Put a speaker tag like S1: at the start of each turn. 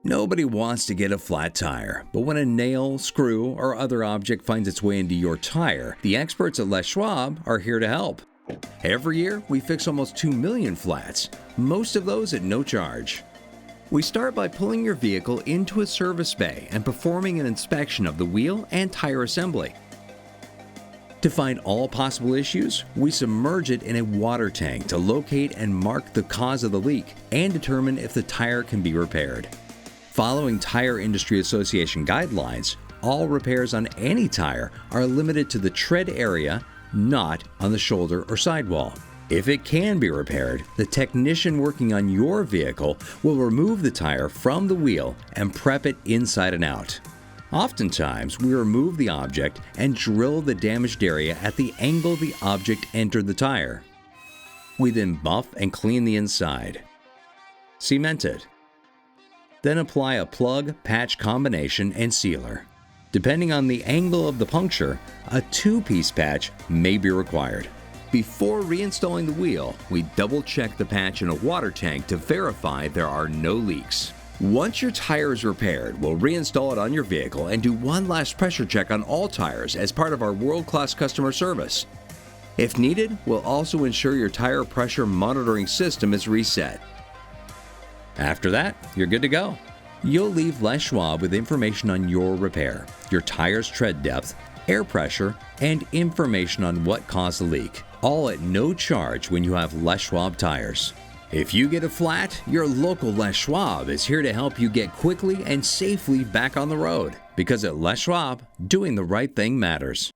S1: Nobody wants to get a flat tire, but when a nail, screw, or other object finds its way into your tire, the experts at Les Schwab are here to help. Every year, we fix almost 2 million flats, most of those at no charge. We start by pulling your vehicle into a service bay and performing an inspection of the wheel and tire assembly. To find all possible issues, we submerge it in a water tank to locate and mark the cause of the leak and determine if the tire can be repaired. Following Tire Industry Association guidelines, all repairs on any tire are limited to the tread area, not on the shoulder or sidewall. If it can be repaired, the technician working on your vehicle will remove the tire from the wheel and prep it inside and out. Oftentimes, we remove the object and drill the damaged area at the angle the object entered the tire. We then buff and clean the inside. Cement it. Then apply a plug, patch combination and sealer. Depending on the angle of the puncture, a 2-piece patch may be required. Before reinstalling the wheel, we double-check the patch in a water tank to verify there are no leaks. Once your tire is repaired, we'll reinstall it on your vehicle and do one last pressure check on all tires as part of our world-class customer service. If needed, we'll also ensure your tire pressure monitoring system is reset. After that, you're good to go. You'll leave Les Schwab with information on your repair, your tire's tread depth, air pressure, and information on what caused the leak, all at no charge when you have Les Schwab tires. If you get a flat, your local Les Schwab is here to help you get quickly and safely back on the road. Because at Les Schwab, doing the right thing matters.